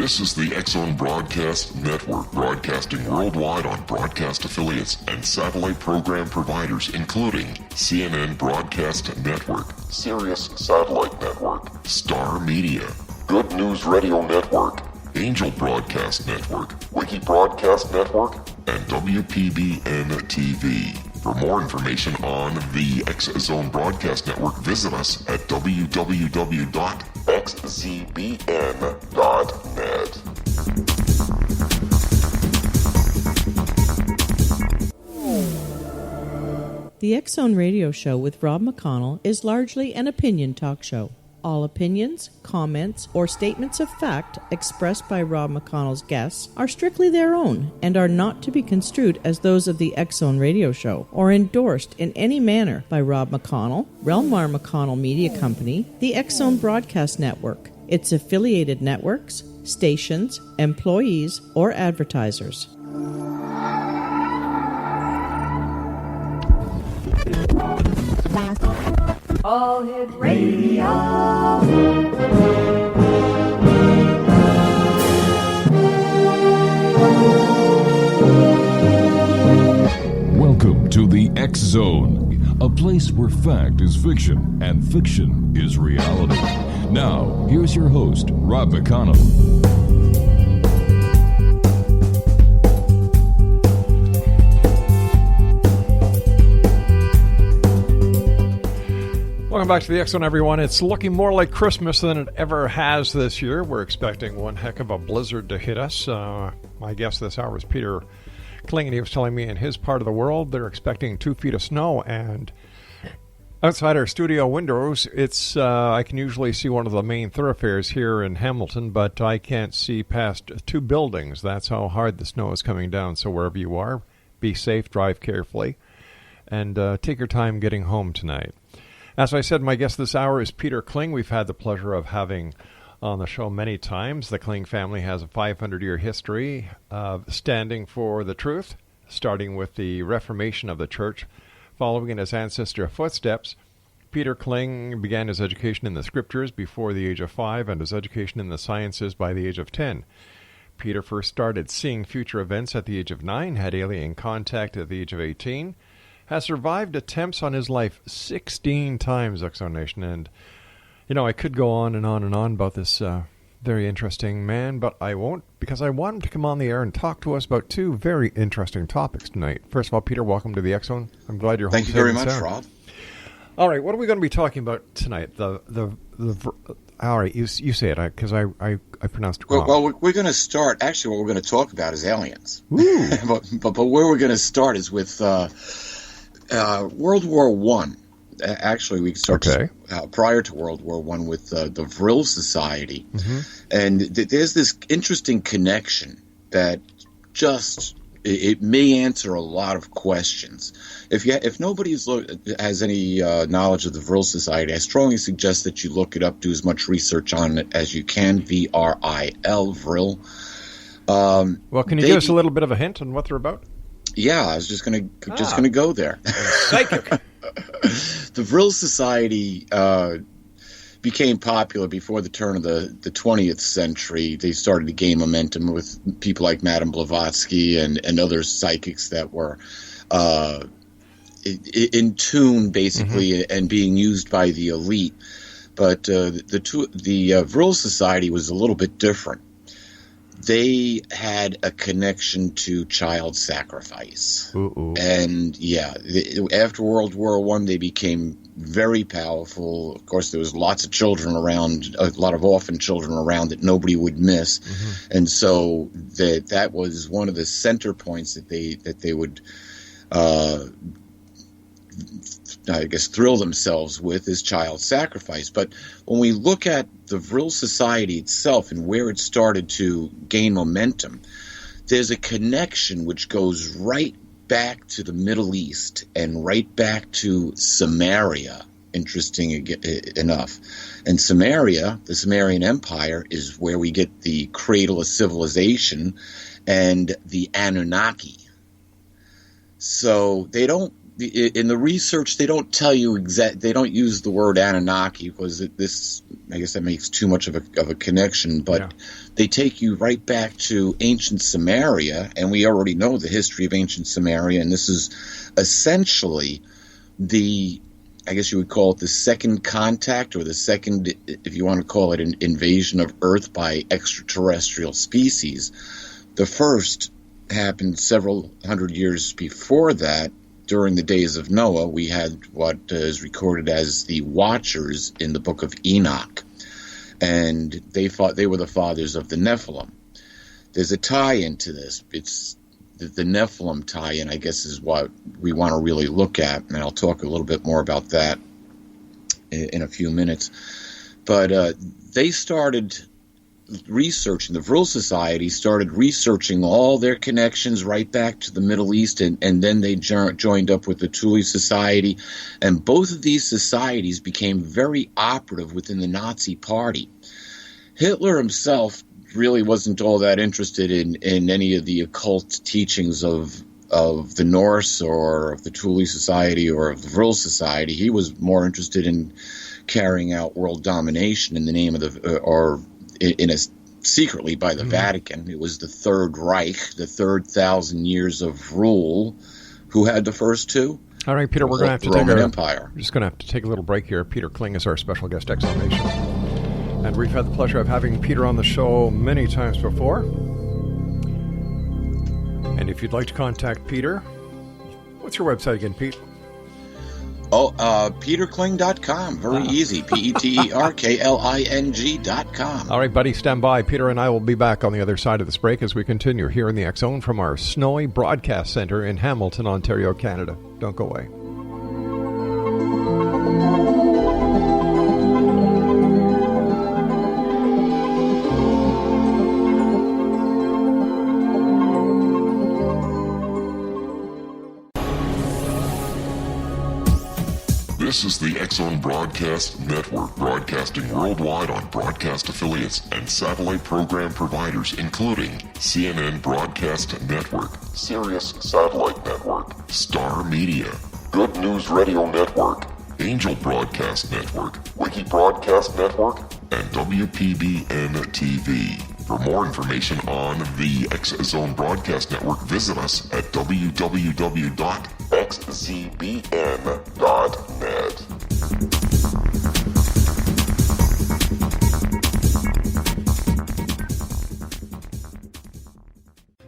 This is the X-Zone Broadcast Network, broadcasting worldwide on broadcast affiliates and satellite program providers, including CNN Broadcast Network, Sirius Satellite Network, Star Media, Good News Radio Network, Angel Broadcast Network, Wiki Broadcast Network, and WPBN TV. For more information on the X-Zone Broadcast Network, visit us at www.xzbn.net. The X-Zone Radio Show with Rob McConnell is largely an opinion talk show. All opinions, comments, or statements of fact expressed by Rob McConnell's guests are strictly their own and are not to be construed as those of the X-Zone Radio Show or endorsed in any manner by Rob McConnell, Relmar McConnell Media Company, the X-Zone Broadcast Network, its affiliated networks, stations, employees, or advertisers. All Hit Radio. Welcome to the X-Zone, a place where fact is fiction and fiction is reality. Now, here's your host, Rob McConnell. Welcome back to the X-Zone, everyone. It's looking more like Christmas than it ever has this year. We're expecting one heck of a blizzard to hit us. My guest this hour is Peter Kling, and he was telling me in his part of the world they're expecting 2 feet of snow. And outside our studio windows, it's I can usually see one of the main thoroughfares here in Hamilton, but I can't see past 2 buildings. That's how hard the snow is coming down. So wherever you are, be safe, drive carefully, and take your time getting home tonight. As I said, my guest this hour is Peter Kling. We've had the pleasure of having on the show many times. The Kling family has a 500-year history of standing for the truth, starting with the Reformation of the Church. Following in his ancestor footsteps, Peter Kling began his education in the Scriptures before the age of 5 and his education in the sciences by the age of 10. Peter first started seeing future events at the age of 9, had alien contact at the age of 18, has survived attempts on his life 16 times, X-Zone Nation. And, you know, I could go on and on and on about this very interesting man, but I won't, because I want him to come on the air and talk to us about 2 very interesting topics tonight. First of all, Peter, welcome to the X-Zone. I'm glad you're home. Thank you very much, Rob. All right, what are we going to be talking about tonight? All right, you say it, because I pronounced it wrong. Well, we're going to start, actually what we're going to talk about is aliens. but where we're going to start is with World War I. Actually, we start prior to World War I with the Vril Society. Mm-hmm. And there's this interesting connection that just it may answer a lot of questions. If nobody has any knowledge of the Vril Society, I strongly suggest that you look it up, do as much research on it as you can. V-R-I-L, Vril. Well, can you give us a little bit of a hint on what they're about? Yeah, I was just gonna go there. Psychic. The Vril Society became popular before the turn of the 20th century. They started to gain momentum with people like Madame Blavatsky and other psychics that were in tune, basically, mm-hmm. and being used by the elite. But the Vril Society was a little bit different. They had a connection to child sacrifice. Ooh. And after World War I, they became very powerful. Of course, there was lots of children around, a lot of orphan children around that nobody would miss. Mm-hmm. And so that was one of the center points that they would I guess, thrill themselves with is child sacrifice. But when we look at the Vril Society itself and where it started to gain momentum, there's a connection which goes right back to the Middle East and right back to Samaria, interesting enough. And Samaria, the Sumerian Empire, is where we get the cradle of civilization and the Anunnaki. So they don't in the research, they don't tell you they don't use the word Anunnaki because I guess that makes too much of a connection, but they take you right back to ancient Samaria, and we already know the history of ancient Samaria, and this is essentially I guess you would call it the second contact, or the second, if you want to call it, an invasion of Earth by extraterrestrial species. The first happened several hundred years before that. During the days of Noah, we had what is recorded as the Watchers in the book of Enoch, and they were the fathers of the Nephilim. There's a tie-in to this. It's the Nephilim tie-in, I guess, is what we want to really look at, and I'll talk a little bit more about that in a few minutes. But they started researching, the Vril Society started researching all their connections right back to the Middle East, and then they joined up with the Thule Society, and both of these societies became very operative within the Nazi Party. Hitler himself really wasn't all that interested in any of the occult teachings of the Norse or of the Thule Society or of the Vril Society. He was more interested in carrying out world domination in the name of secretly by the Vatican. It was the Third Reich, the 3,000 years of rule. Who had the first two? All right, Peter, we're going to have to Roman Empire. We're just going to have to take a little break here. Peter Kling is our special guest, Exonation. And we've had the pleasure of having Peter on the show many times before. And if you'd like to contact Peter, what's your website again, Pete? PeterKling.com. Very easy. PeterKling.com. All right, buddy, stand by. Peter and I will be back on the other side of this break as we continue here in the X Zone from our snowy broadcast center in Hamilton, Ontario, Canada. Don't go away. This is the X Zone Broadcast Network, broadcasting worldwide on broadcast affiliates and satellite program providers, including CNN Broadcast Network, Sirius Satellite Network, Star Media, Good News Radio Network, Angel Broadcast Network, Wiki Broadcast Network, and WPBN TV. For more information on the X Zone Broadcast Network, visit us at www.xzbn.net.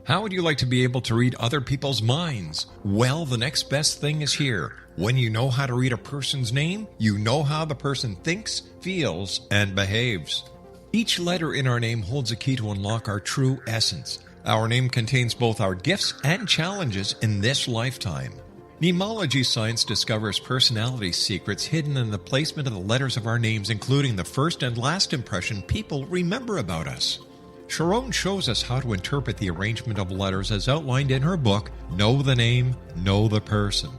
How would you like to be able to read other people's minds? Well, the next best thing is here. When you know how to read a person's name, you know how the person thinks, feels, and behaves. Each letter in our name holds a key to unlock our true essence. Our name contains both our gifts and challenges in this lifetime. Mnemology science discovers personality secrets hidden in the placement of the letters of our names, including the first and last impression people remember about us. Sharon shows us how to interpret the arrangement of letters as outlined in her book, Know the Name, Know the Person.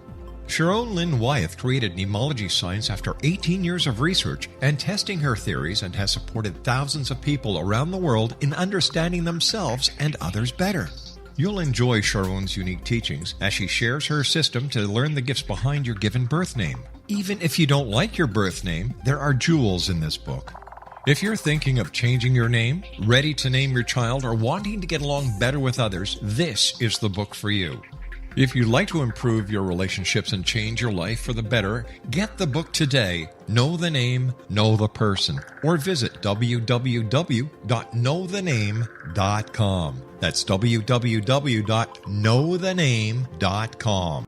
Sharon Lynn Wyeth created mnemology science after 18 years of research and testing her theories, and has supported thousands of people around the world in understanding themselves and others better. You'll enjoy Sharon's unique teachings as she shares her system to learn the gifts behind your given birth name. Even if you don't like your birth name, there are jewels in this book. If you're thinking of changing your name, ready to name your child, or wanting to get along better with others, this is the book for you. If you'd like to improve your relationships and change your life for the better, get the book today, Know the Name, Know the Person, or visit www.knowthename.com. That's www.knowthename.com.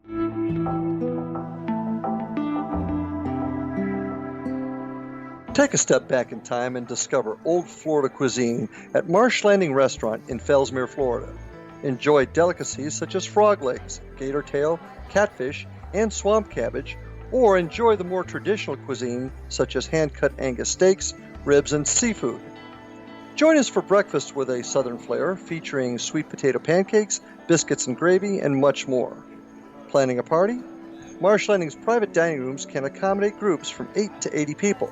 Take a step back in time and discover old Florida cuisine at Marsh Landing Restaurant in Fellsmere, Florida. Enjoy delicacies such as frog legs, gator tail, catfish, and swamp cabbage, or enjoy the more traditional cuisine such as hand-cut Angus steaks, ribs, and seafood. Join us for breakfast with a southern flair featuring sweet potato pancakes, biscuits and gravy, and much more. Planning a party? Marsh Landing's private dining rooms can accommodate groups from 8 to 80 people.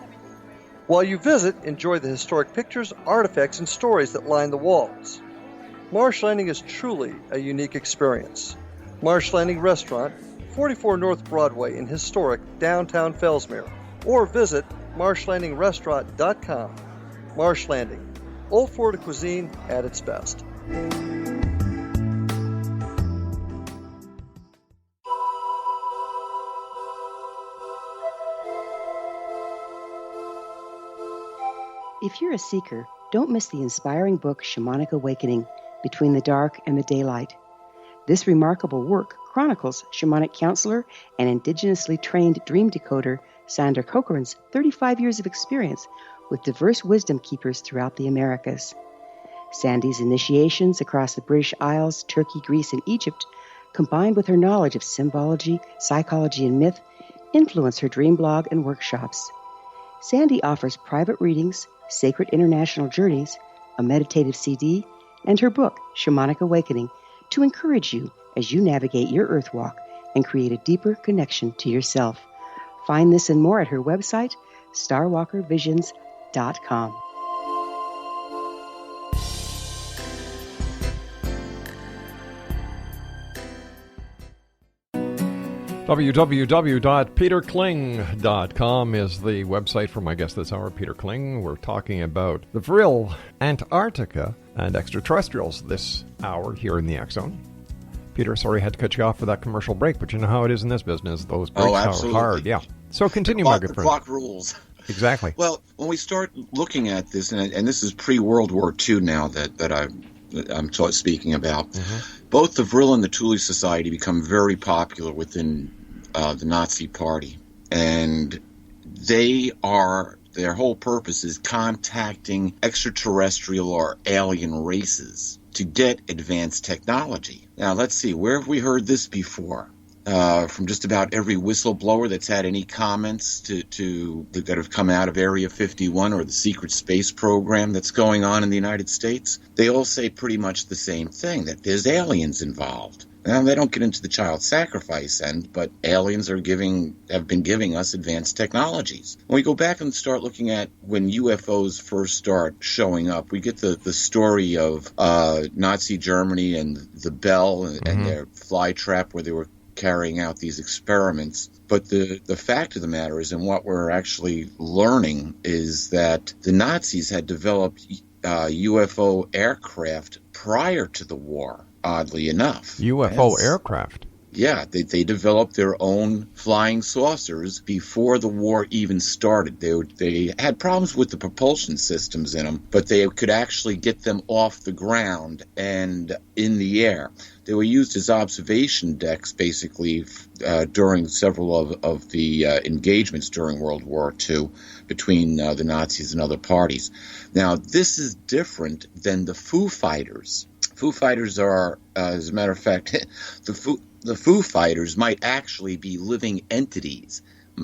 While you visit, enjoy the historic pictures, artifacts, and stories that line the walls. Marsh Landing is truly a unique experience. Marsh Landing Restaurant, 44 North Broadway in historic downtown Fellsmere, or visit marshlandingrestaurant.com. Marsh Landing, Old Florida cuisine at its best. If you're a seeker, don't miss the inspiring book Shamanic Awakening, Between the Dark and the Daylight. This remarkable work chronicles shamanic counselor and indigenously trained dream decoder Sandra Cochran's 35 years of experience with diverse wisdom keepers throughout the Americas. Sandy's initiations across the British Isles, Turkey, Greece, and Egypt, combined with her knowledge of symbology, psychology, and myth, influence her dream blog and workshops. Sandy offers private readings, sacred international journeys, a meditative CD, and her book, Shamanic Awakening, to encourage you as you navigate your earth walk and create a deeper connection to yourself. Find this and more at her website, starwalkervisions.com. www.peterkling.com is the website for my guest this hour, Peter Kling. We're talking about the Vril, Antarctica, and extraterrestrials this hour here in the X Zone. Peter, sorry I had to cut you off for that commercial break, but you know how it is in this business. Those breaks are hard. Yeah. So continue, my good friend. The clock rules. Exactly. Well, when we start looking at this, and this is pre-World War II now that I'm speaking about, both the Vril and the Thule Society become very popular within the Nazi Party. And their whole purpose is contacting extraterrestrial or alien races to get advanced technology. Now, let's see, where have we heard this before? From just about every whistleblower that's had any comments that have come out of Area 51 or the secret space program that's going on in the United States, they all say pretty much the same thing, that there's aliens involved. Now, they don't get into the child sacrifice end, but aliens have been giving us advanced technologies. When we go back and start looking at when UFOs first start showing up, we get the story of Nazi Germany and the Bell and their fly trap where they were carrying out these experiments. But the fact of the matter is, and what we're actually learning, is that the Nazis had developed UFO aircraft prior to the war, oddly enough. UFO aircraft? Yeah, they developed their own flying saucers before the war even started. They had problems with the propulsion systems in them, but they could actually get them off the ground and in the air. They were used as observation decks, basically, during several of the engagements during World War II between the Nazis and other parties. Now, this is different than the Foo Fighters. Foo Fighters are, as a matter of fact, the Foo Fighters might actually be living entities.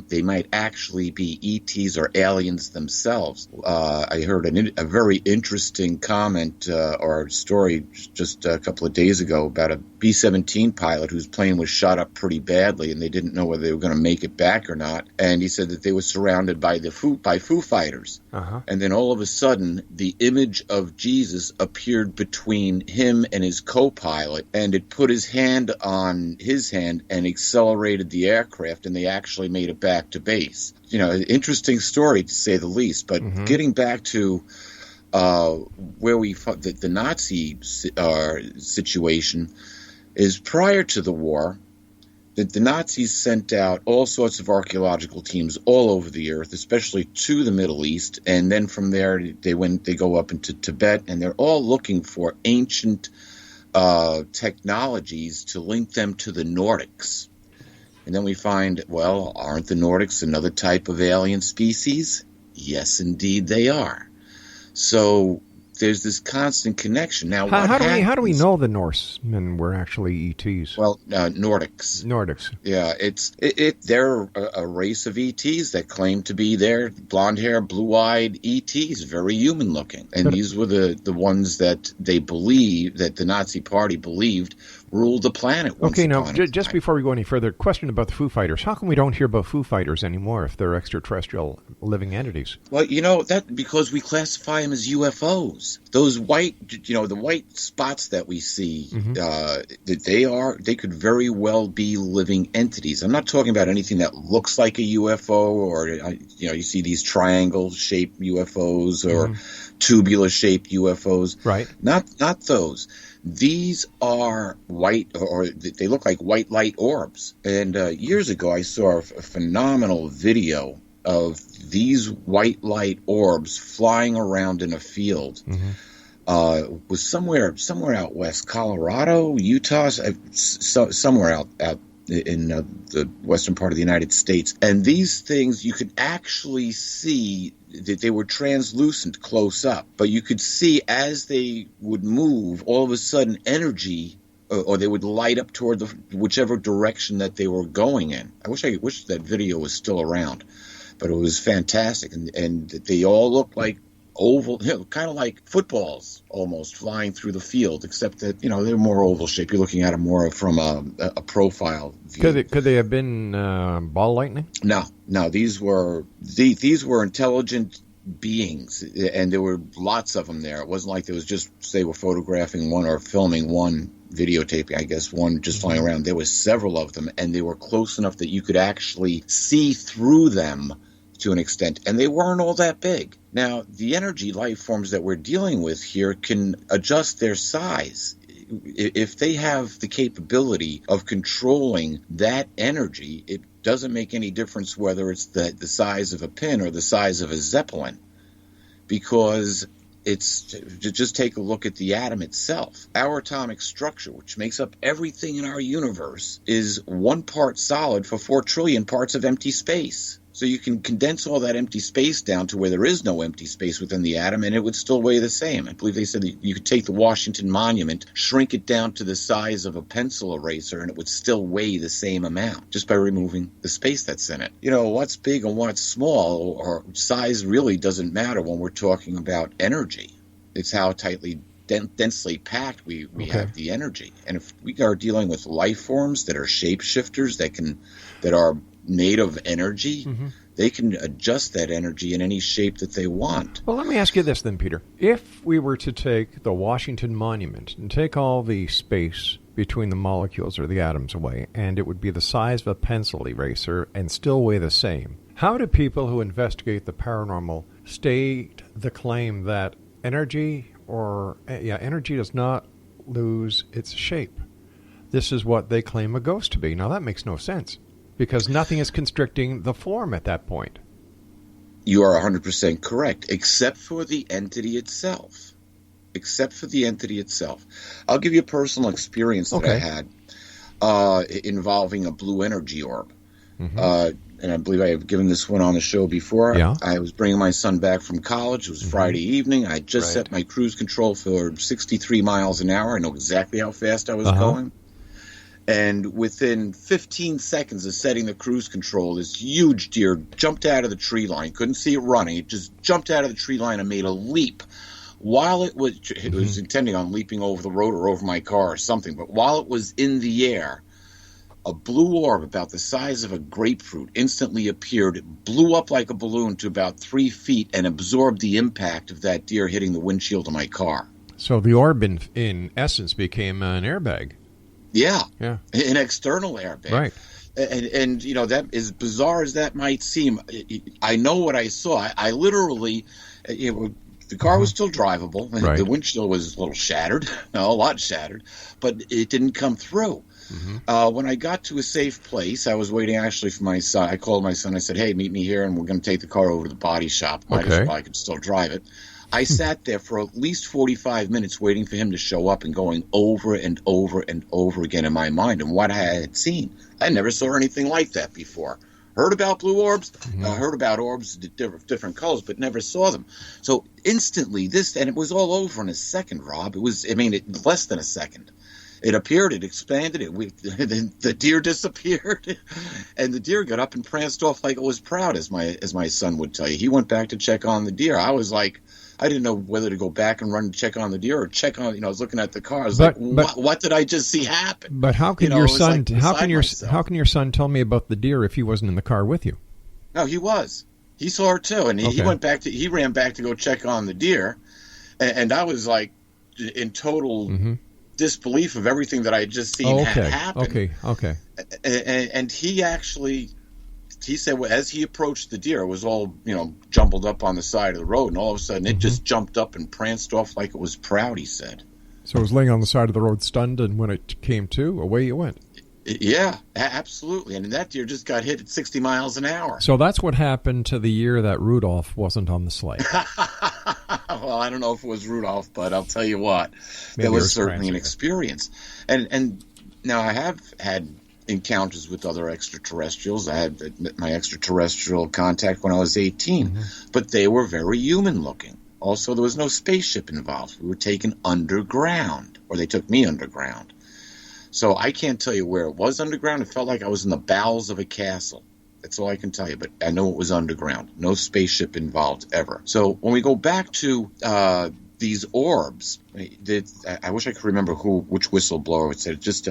They might actually be ETs or aliens themselves. I heard a very interesting comment or story just a couple of days ago about a B-17 pilot whose plane was shot up pretty badly, and they didn't know whether they were going to make it back or not. And he said that they were surrounded by Foo Fighters. And then all of a sudden, the image of Jesus appeared between him and his co-pilot, and it put his hand on his hand and accelerated the aircraft, and they actually made it back to base. You know, interesting story to say the least. But getting back to where the Nazi situation is, prior to the war, the Nazis sent out all sorts of archaeological teams all over the earth, especially to the Middle East, and then from there they go up into Tibet, and they're all looking for ancient technologies to link them to the Nordics. And then we find, well, aren't the Nordics another type of alien species? Yes, indeed they are. So there's this constant connection. Now, how do we know the Norsemen were actually ETs? Well, Nordics. Yeah, they're a race of ETs that claim to be there, blonde hair, blue-eyed ETs, very human-looking. And these were the ones that they believe, that the Nazi Party believed, ruled the planet. Okay, now, just before we go any further, question about the Foo Fighters. How come we don't hear about Foo Fighters anymore if they're extraterrestrial living entities? Well, that because we classify them as UFOs. Those white, the white spots that we see, they could very well be living entities. I'm not talking about anything that looks like a UFO, or you see these triangle-shaped UFOs or tubular-shaped UFOs. Right. Not those. These are white, or they look like white light orbs. And years ago, I saw a phenomenal video of these white light orbs flying around in a field. Was somewhere out west, Colorado, Utah, somewhere out in the western part of the United States. And these things, you could actually see that they were translucent close up, but you could see as they would move, all of a sudden energy, or they would light up toward whichever direction that they were going in. I wish that video was still around, but it was fantastic, and they all looked like oval, kind of like footballs almost flying through the field, except that they're more oval shaped. You're looking at them more from a profile view. Could they have been ball lightning? No. These were intelligent beings, and there were lots of them there. It wasn't like there was just they were photographing one or filming one, videotaping, I guess, one just flying around. There were several of them, and they were close enough that you could actually see through them to an extent, and they weren't all that big. Now, the energy life forms that we're dealing with here can adjust their size. If they have the capability of controlling that energy, it doesn't make any difference whether it's the size of a pin or the size of a Zeppelin, because just take a look at the atom itself. Our atomic structure, which makes up everything in our universe, is 1 part solid for 4 trillion parts of empty space. So you can condense all that empty space down to where there is no empty space within the atom, and it would still weigh the same. I believe they said that you could take the Washington Monument, shrink it down to the size of a pencil eraser, and it would still weigh the same amount just by removing the space that's in it. What's big and what's small, or size, really doesn't matter when we're talking about energy. It's how tightly densely packed we have the energy. And if we are dealing with life forms that are shapeshifters, that are made of energy, they can adjust that energy in any shape that they want. Well, let me ask you this then, Peter. If we were to take the Washington Monument and take all the space between the molecules or the atoms away, and it would be the size of a pencil eraser and still weigh the same, how do people who investigate the paranormal state the claim that energy does not lose its shape? This is what they claim a ghost to be. Now, that makes no sense, because nothing is constricting the form at that point. You are 100% correct, except for the entity itself. I'll give you a personal experience that I had involving a blue energy orb. And I believe I have given this one on the show before. Yeah. I was bringing my son back from college. It was Friday evening. I just set my cruise control for 63 miles an hour. I know exactly how fast I was going. And within 15 seconds of setting the cruise control, this huge deer jumped out of the tree line. Couldn't see it running. It just jumped out of the tree line and made a leap. While it was intending on leaping over the road or over my car or something, but while it was in the air, a blue orb about the size of a grapefruit instantly appeared, blew up like a balloon to about 3 feet, and absorbed the impact of that deer hitting the windshield of my car. So the orb, in essence, became an airbag. Yeah, an external airbag. Right. And that, as bizarre as that might seem, I know what I saw. I literally, the car was still drivable. Right. The windshield was a little shattered, a lot shattered, but it didn't come through. When I got to a safe place, I was waiting actually for my son. I called my son. I said, "Hey, meet me here, and we're going to take the car over to the body shop. Might as well, I could still drive it." I sat there for at least 45 minutes waiting for him to show up and going over and over and over again in my mind and what I had seen. I never saw anything like that before. Heard about blue orbs, heard about orbs different colors, but never saw them. So instantly, and it was all over in a second, Rob. Less than a second. It appeared, it expanded, the deer disappeared, and the deer got up and pranced off like it was proud, as my son would tell you. He went back to check on the deer. I was I didn't know whether to go back and run and check on the deer or check on. I was looking at the car. I was like, what did I just see happen? But how can your son? How can your son tell me about the deer if he wasn't in the car with you? No, he was. He saw her too, and he went back he ran back to go check on the deer, and I was like in total disbelief of everything that I had just seen happen. Okay. And he said, well, as he approached the deer, it was all jumbled up on the side of the road, and all of a sudden it just jumped up and pranced off like it was proud. He said. So it was laying on the side of the road, stunned, and when it came to, away you went. Yeah, absolutely. And that deer just got hit at 60 miles an hour. So that's what happened to the year that Rudolph wasn't on the sleigh. Well, I don't know if it was Rudolph, but I'll tell you what, it was certainly an experience. And now I have had encounters with other extraterrestrials. I had my extraterrestrial contact when I was 18, but they were very human-looking. Also, there was no spaceship involved. We were taken underground, or they took me underground. So I can't tell you where it was underground. It felt like I was in the bowels of a castle. That's all I can tell you, but I know it was underground. No spaceship involved ever. So when we go back to these orbs, I wish I could remember which whistleblower said. Just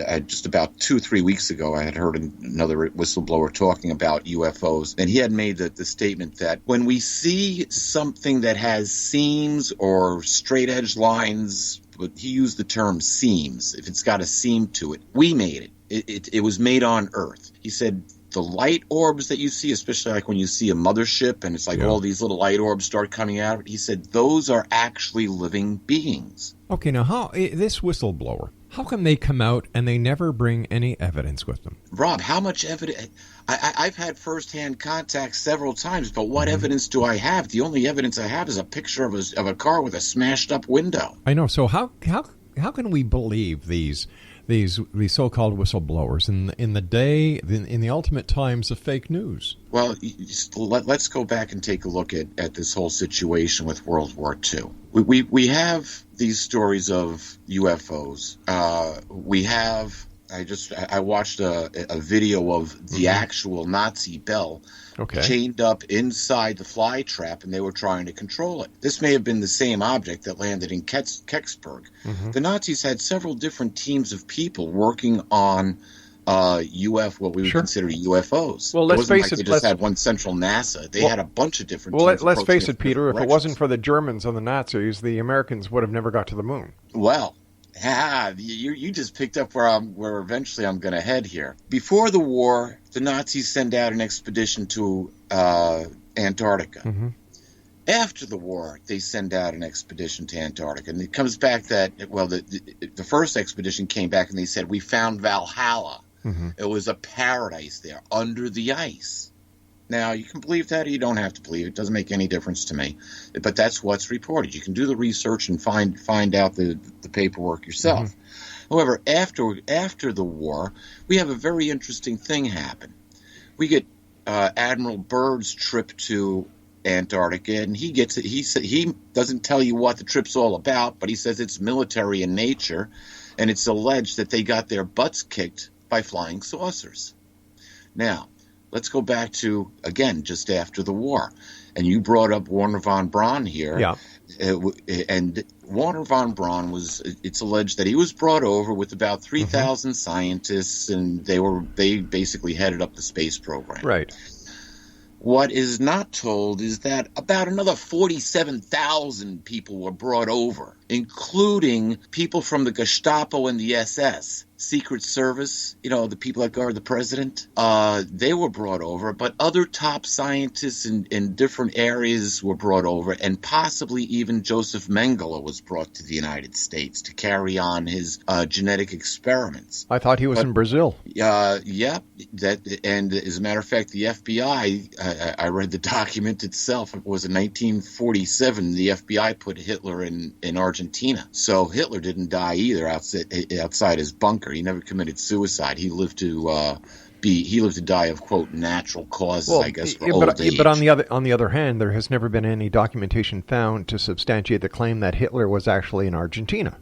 about 2-3 weeks ago, I had heard another whistleblower talking about UFOs, and he had made the statement that when we see something that has seams or straight edge lines, but he used the term seams. If it's got a seam to it, we made it. It was made on Earth. He said the light orbs that you see, especially like when you see a mothership and it's like all these little light orbs start coming out, he said those are actually living beings. Okay, now this whistleblower, how come they come out and they never bring any evidence with them? Rob, how much evidence? I've had firsthand contact several times, but what evidence do I have? The only evidence I have is a picture of a car with a smashed up window. I know. So how can we believe these so-called whistleblowers in the ultimate times of fake news? Well, let's go back and take a look at this whole situation with World War II. We have these stories of UFOs. I watched a video of the actual Nazi bell chained up inside the fly trap, and they were trying to control it. This may have been the same object that landed in Kecksburg. The Nazis had several different teams of people working on what we would consider UFOs. Well, let's face it. They just had one central NASA. They had a bunch of different teams. Well, let's face it, Peter. If it wasn't for the Germans and the Nazis, the Americans would have never got to the moon. Well, you just picked up where eventually I'm going to head here. Before the war, the Nazis send out an expedition to Antarctica. After the war, they send out an expedition to Antarctica, and it comes back that the first expedition came back and they said we found Valhalla. It was a paradise there under the ice. Now, you can believe that or you don't have to believe it. It doesn't make any difference to me. But that's what's reported. You can do the research and find out the paperwork yourself. However, after the war, we have a very interesting thing happen. We get Admiral Byrd's trip to Antarctica, and he doesn't tell you what the trip's all about, but he says it's military in nature, and it's alleged that they got their butts kicked by flying saucers. Now, let's go back to, again, just after the war. And you brought up Wernher von Braun here. Yeah. And Wernher von Braun it's alleged that he was brought over with about 3,000 scientists, and they basically headed up the space program. Right. What is not told is that about another 47,000 people were brought over, including people from the Gestapo and the SS. Secret Service, the people that guard the president, they were brought over, but other top scientists in different areas were brought over, and possibly even Joseph Mengele was brought to the United States to carry on his genetic experiments. I thought he was in Brazil. Yeah, and as a matter of fact, the FBI, I read the document itself, it was in 1947, the FBI put Hitler in Argentina. So Hitler didn't die either outside his bunker. He never committed suicide. He lived to die of, quote, natural causes, I guess, for old age. But on the other hand, there has never been any documentation found to substantiate the claim that Hitler was actually in Argentina.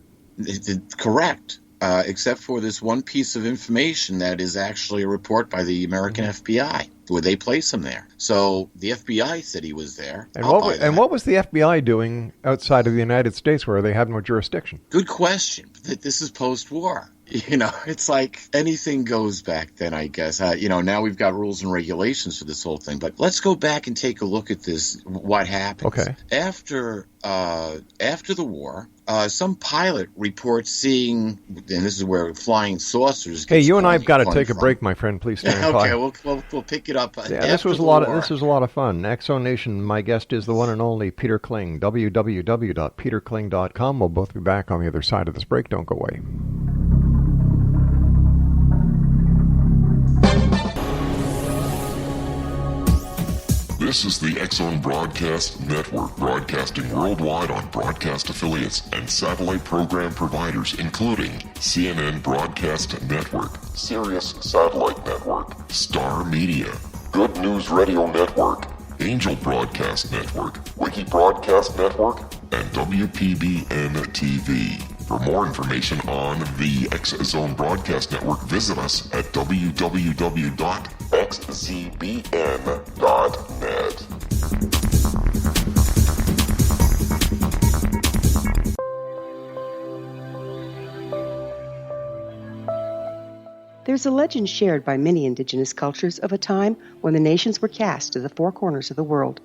Correct. except for this one piece of information that is actually a report by the American FBI, where they place him there. So the FBI said he was there. And what was the FBI doing outside of the United States where they had no jurisdiction? Good question. This is post-war. It's like anything goes back then, I guess. Now we've got rules and regulations for this whole thing. But let's go back and take a look at this, what happens. Okay. After the war, some pilot reports seeing, and this is where flying saucers. Hey, you and I have got to take a break, my friend. Please stand by. Okay, we'll pick it up. Yeah, this was a lot of fun. Exo Nation, my guest is the one and only Peter Kling. www.peterkling.com. We'll both be back on the other side of this break. Don't go away. This is the X-Zone Broadcast Network, broadcasting worldwide on broadcast affiliates and satellite program providers, including CNN Broadcast Network, Sirius Satellite Network, Star Media, Good News Radio Network, Angel Broadcast Network, Wiki Broadcast Network, and WPBN TV. For more information on the X-Zone Broadcast Network, visit us at www.xzbn.net. There's a legend shared by many indigenous cultures of a time when the nations were cast to the four corners of the world.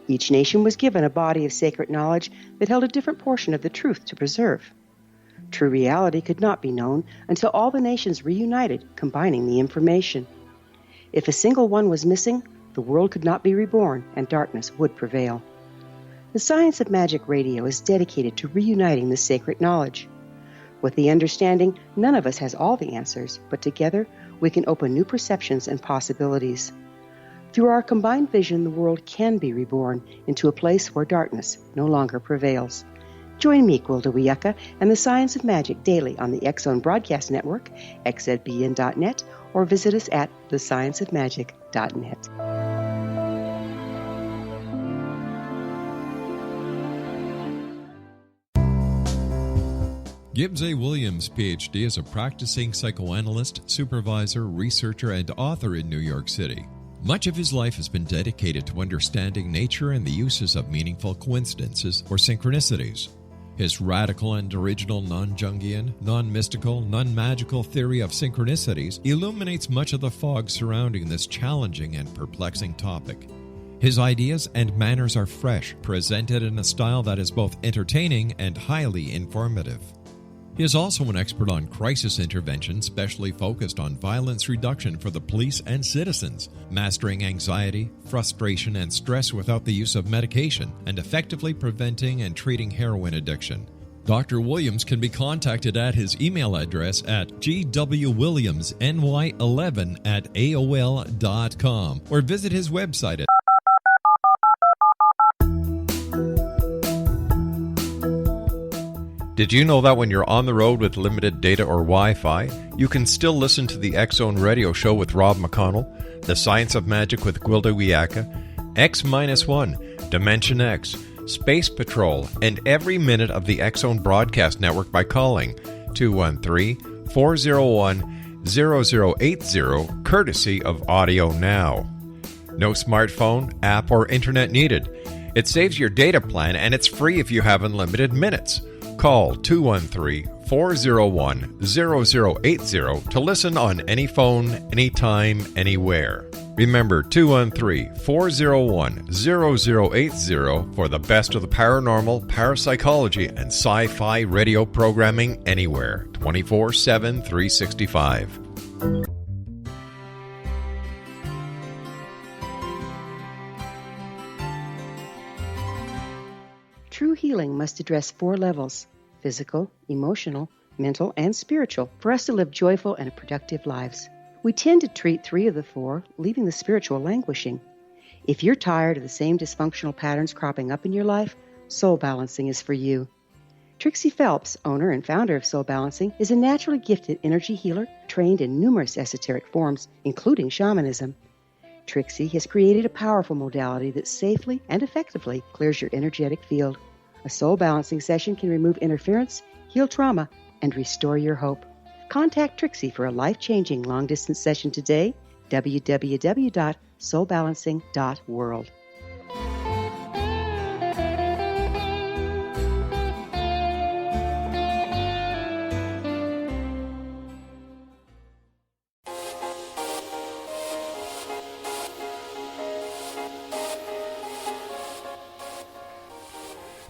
Each nation was given a body of sacred knowledge that held a different portion of the truth to preserve. True reality could not be known until all the nations reunited, combining the information. If a single one was missing, the world could not be reborn and darkness would prevail. The Science of Magic Radio is dedicated to reuniting the sacred knowledge. With the understanding, none of us has all the answers, but together we can open new perceptions and possibilities. Through our combined vision, the world can be reborn into a place where darkness no longer prevails. Join me, Gwilda Wiyaka, and the Science of Magic daily on the X-Zone Broadcast Network, xzbn.net, or visit us at thescienceofmagic.net. Gibbs A. Williams, Ph.D., is a practicing psychoanalyst, supervisor, researcher, and author in New York City. Much of his life has been dedicated to understanding nature and the uses of meaningful coincidences or synchronicities. His radical and original non-Jungian, non-mystical, non-magical theory of synchronicities illuminates much of the fog surrounding this challenging and perplexing topic. His ideas and manners are fresh, presented in a style that is both entertaining and highly informative. He is also an expert on crisis intervention, specially focused on violence reduction for the police and citizens, mastering anxiety, frustration, and stress without the use of medication, and effectively preventing and treating heroin addiction. Dr. Williams can be contacted at his email address at gwilliamsny11@aol.com or visit his website at Did you know that when you're on the road with limited data or Wi-Fi, you can still listen to the X-Zone Radio Show with Rob McConnell, The Science of Magic with Gwilda Wiyaka, X-1, Dimension X, Space Patrol, and every minute of the X-Zone Broadcast Network by calling 213-401-0080, courtesy of Audio Now. No smartphone, app, or internet needed. It saves your data plan, and it's free if you have unlimited minutes. Call 213-401-0080 to listen on any phone, anytime, anywhere. Remember 213-401-0080 for the best of the paranormal, parapsychology, and sci-fi radio programming anywhere, 24/7, 365. True healing must address 4 levels: physical, emotional, mental, and spiritual, for us to live joyful and productive lives. We tend to treat 3 of the 4, leaving the spiritual languishing. If you're tired of the same dysfunctional patterns cropping up in your life, soul balancing is for you. Trixie Phelps, owner and founder of Soul Balancing, is a naturally gifted energy healer trained in numerous esoteric forms, including shamanism. Trixie has created a powerful modality that safely and effectively clears your energetic field. A soul balancing session can remove interference, heal trauma, and restore your hope. Contact Trixie for a life-changing long-distance session today, www.soulbalancing.world.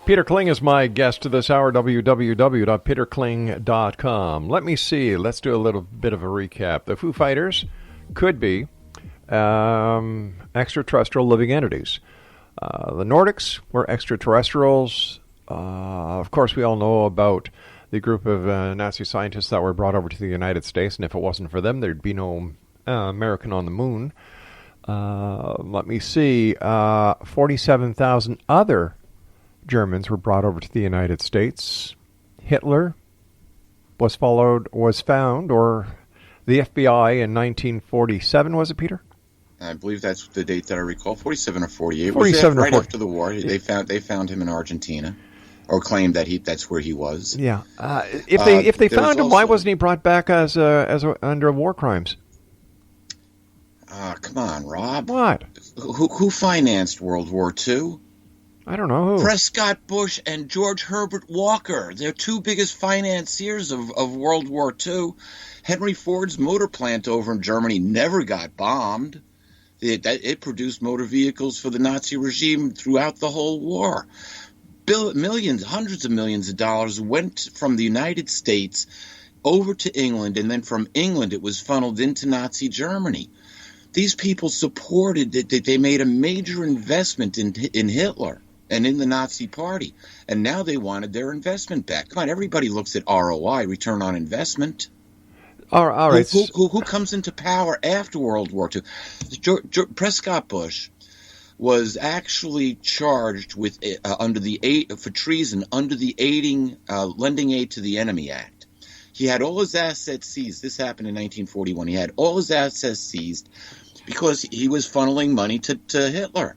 Peter Kling is my guest this hour, www.peterkling.com. Let me see. Let's do a little bit of a recap. The Foo Fighters could be extraterrestrial living entities. The Nordics were extraterrestrials. Of course, we all know about the group of Nazi scientists that were brought over to the United States, and if it wasn't for them, there'd be no American on the moon. Let me see. 47,000 other Germans were brought over to the United States. Hitler was found, or the FBI in 1947, was it, Peter? I believe that's the date that I recall, 47 or 48. 47 right or after the war. They found him in Argentina, or claimed that that's where he was. Yeah. If they found him, why wasn't he brought back as under war crimes? Come on, Rob. What? Who financed World War II? I don't know who. Prescott Bush and George Herbert Walker. They're two biggest financiers of World War II. Henry Ford's motor plant over in Germany never got bombed. It produced motor vehicles for the Nazi regime throughout the whole war. Millions, hundreds of millions of dollars went from the United States over to England, and then from England it was funneled into Nazi Germany. These people supported it. They made a major investment in Hitler and in the Nazi Party, and now they wanted their investment back. Come on, everybody looks at ROI, return on investment. All right. Who comes into power after World War II? Prescott Bush was actually charged with for treason under the Lending Aid to the Enemy Act. He had all his assets seized. This happened in 1941. He had all his assets seized because he was funneling money to Hitler.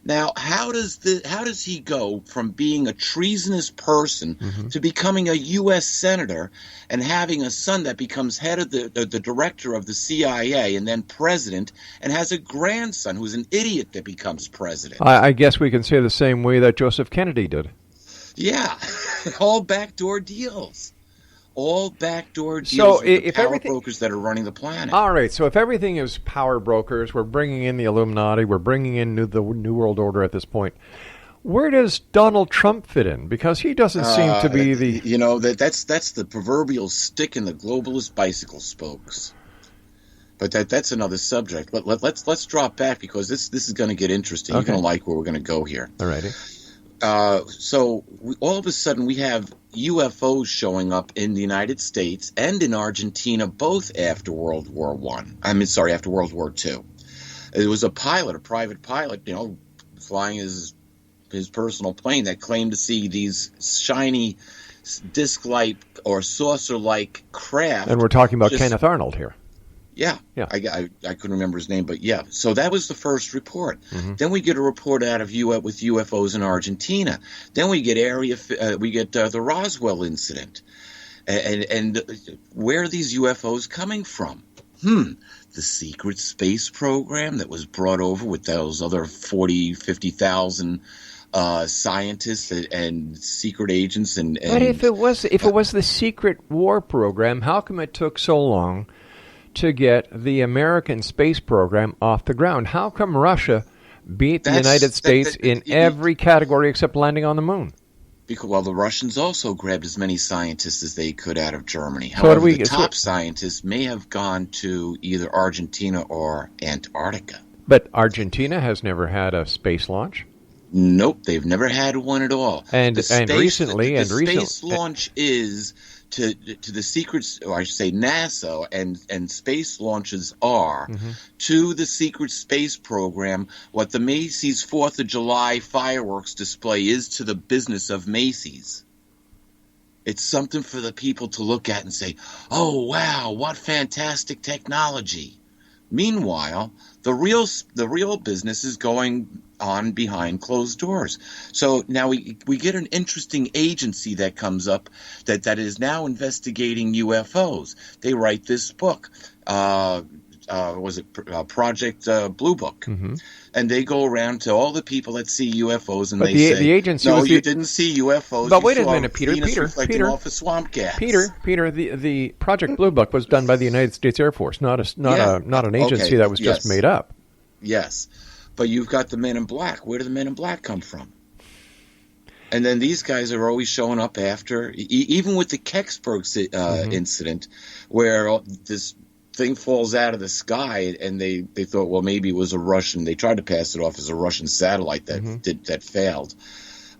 Now, how does he go from being a treasonous person to becoming a U.S. senator and having a son that becomes head of the director of the CIA and then president, and has a grandson who's an idiot that becomes president? I guess we can say the same way that Joseph Kennedy did. Yeah, all backdoor deals. All backdoor deals so with the power brokers that are running the planet. All right, so if everything is power brokers, we're bringing in the Illuminati, we're bringing in the New World Order at this point. Where does Donald Trump fit in? Because he doesn't seem to be the... You know, that's the proverbial stick in the globalist bicycle spokes. But that's another subject. Let's drop back, because this is going to get interesting. Okay. You're going to like where we're going to go here. All righty. So all of a sudden we have UFOs showing up in the United States and in Argentina, both after World War after World War II. It was a private pilot, flying his personal plane, that claimed to see these shiny disc-like or saucer-like craft. And we're talking about Kenneth Arnold here. Yeah. I couldn't remember his name, but yeah. So that was the first report. Then we get a report out of with UFOs in Argentina. Then we get the Roswell incident, and where are these UFOs coming from? The secret space program that was brought over with those other 50,000 scientists and secret agents and. But if it was the secret war program, how come it took so long to get the American space program off the ground? How come Russia beat the United States in every category except landing on the moon? Because, the Russians also grabbed as many scientists as they could out of Germany. However, the top scientists may have gone to either Argentina or Antarctica. But Argentina has never had a space launch? Nope, they've never had one at all. And recently, space launch is to the secrets, or I should say NASA and space launches are to the secret space program what the Macy's 4th of July fireworks display is to the business of Macy's. It's something for the people to look at and say, "Oh wow, what fantastic technology." Meanwhile, the real business is going on behind closed doors. So now we get an interesting agency that comes up that is now investigating UFOs. They write this book. Project Blue Book? Mm-hmm. And they go around to all the people that see UFOs, and but they say, the agency "No, was you didn't see UFOs. But you wait a saw minute, Peter. Venus Peter. reflecting off a swamp gas." Peter. The Project Blue Book was done by the United States Air Force, not an agency that was just made up. Yes, but you've got the Men in Black. Where do the Men in Black come from? And then these guys are always showing up after, even with the Kecksburg incident, where this thing falls out of the sky, and they thought, well, maybe it was a Russian. They tried to pass it off as a Russian satellite that failed.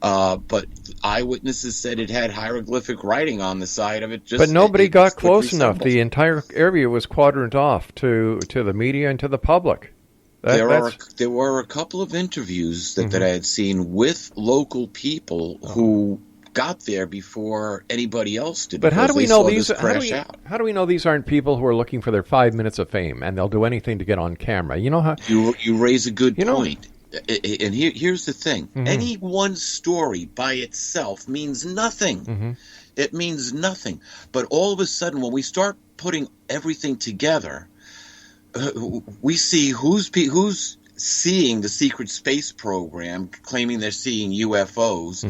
But eyewitnesses said it had hieroglyphic writing on the side of it. But nobody got close enough. The entire area was quadrant off to the media and to the public. There were a couple of interviews that I had seen with local people who got there before anybody else did. But how do we know these? How do we know these aren't people who are looking for their 5 minutes of fame and they'll do anything to get on camera? You know how you raise a good point. And here's the thing: any one story by itself means nothing. It means nothing. But all of a sudden, when we start putting everything together, we see who's seeing the secret space program, claiming they're seeing UFOs.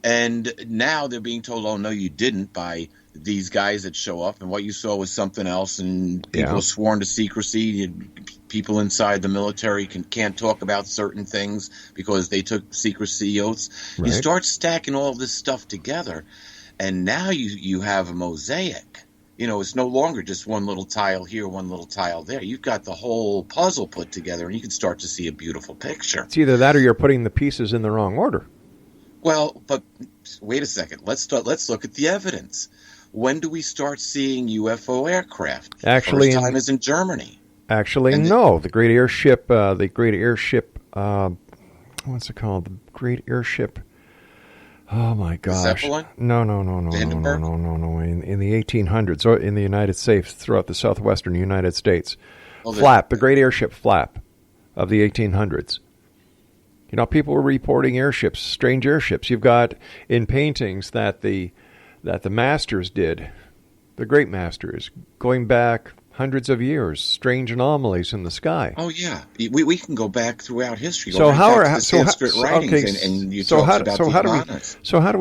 And now they're being told, oh, no, you didn't, by these guys that show up. And what you saw was something else. And people are sworn to secrecy. People inside the military can't talk about certain things because they took secrecy oaths. Right. You start stacking all this stuff together, and now you have a mosaic. It's no longer just one little tile here, one little tile there. You've got the whole puzzle put together, and you can start to see a beautiful picture. It's either that or you're putting the pieces in the wrong order. Well, but wait a second. Let's look at the evidence. When do we start seeing UFO aircraft? Actually, first time is in Germany. Actually, no. The great airship. What's it called? The great airship. Oh my gosh! Zeppelin? No. In the 1800s, or in the United States, throughout the southwestern United States, the great airship Flap of the 1800s. People were reporting airships, strange airships. You've got in paintings that the masters did, the great masters, going back hundreds of years, strange anomalies in the sky. Oh yeah, we can go back throughout history. So how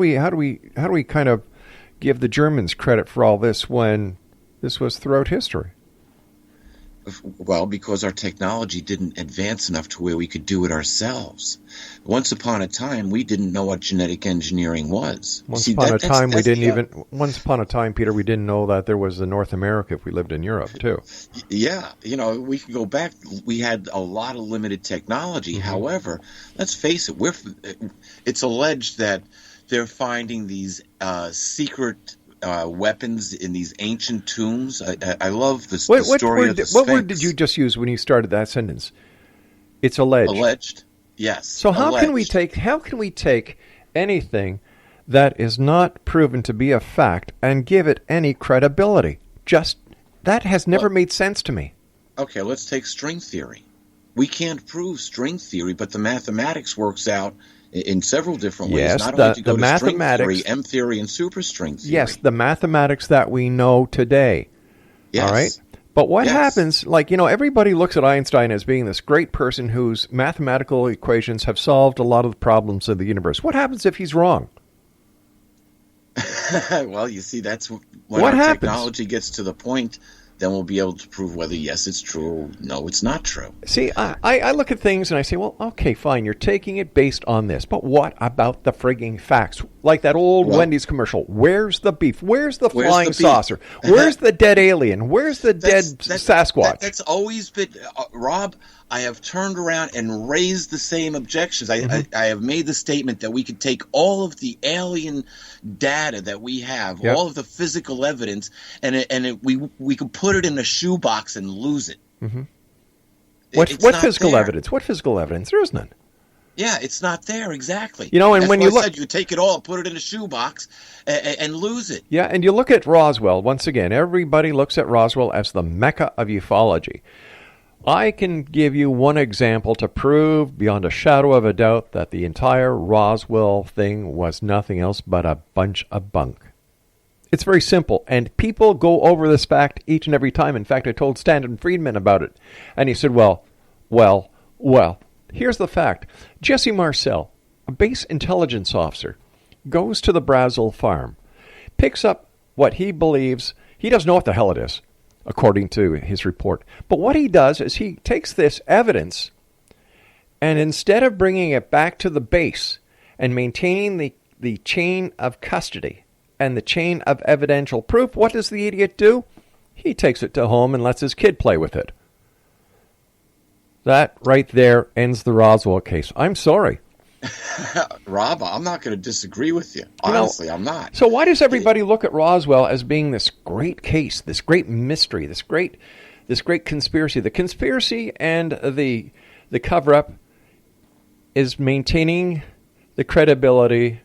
do we kind of give the Germans credit for all this when this was throughout history? Well, because our technology didn't advance enough to where we could do it ourselves. Once upon a time, we didn't know what genetic engineering was. Once upon a time, Peter, we didn't know that there was a North America if we lived in Europe, too. Yeah, we can go back. We had a lot of limited technology. However, let's face it, it's alleged that they're finding these secret weapons in these ancient tombs. I love the story of the Sphinx. What word did you just use when you started that sentence? It's alleged. Alleged, yes. So how can we take anything that is not proven to be a fact and give it any credibility? That has never made sense to me. Okay, let's take string theory. We can't prove string theory, but the mathematics works out in several different ways. Yes, not only to go to mathematics, string theory, M theory, and superstring theory. Yes, the mathematics that we know today. Yes. All right? But what happens, everybody looks at Einstein as being this great person whose mathematical equations have solved a lot of the problems of the universe. What happens if he's wrong? Well, you see, that's when our technology gets to the point, then we'll be able to prove whether, yes, it's true or no, it's not true. See, I look at things and I say, well, okay, fine, you're taking it based on this, but what about the frigging facts? Like that old Wendy's commercial. Where's the beef? Where's the flying saucer? Where's the dead alien? Where's the dead Sasquatch? That's always been, Rob, I have turned around and raised the same objections. I have made the statement that we could take all of the alien data that we have, all of the physical evidence, and we could put it in a shoebox and lose it. What physical evidence? What physical evidence? There is none. Yeah, it's not there, exactly. And when you look, you take it all, put it in a shoebox, and lose it. Yeah, and you look at Roswell, once again, everybody looks at Roswell as the mecca of ufology. I can give you one example to prove beyond a shadow of a doubt that the entire Roswell thing was nothing else but a bunch of bunk. It's very simple, and people go over this fact each and every time. In fact, I told Stanton Friedman about it, and he said, well, here's the fact. Jesse Marcel, a base intelligence officer, goes to the Brazil farm, picks up what he believes, he doesn't know what the hell it is, according to his report. But what he does is he takes this evidence, and instead of bringing it back to the base and maintaining the chain of custody and the chain of evidential proof, what does the idiot do? He takes it to home and lets his kid play with it. That right there ends the Roswell case. I'm sorry. Rob, I'm not going to disagree with you. Honestly, I'm not. So why does everybody look at Roswell as being this great case, this great mystery, this great conspiracy? The conspiracy and the cover-up is maintaining the credibility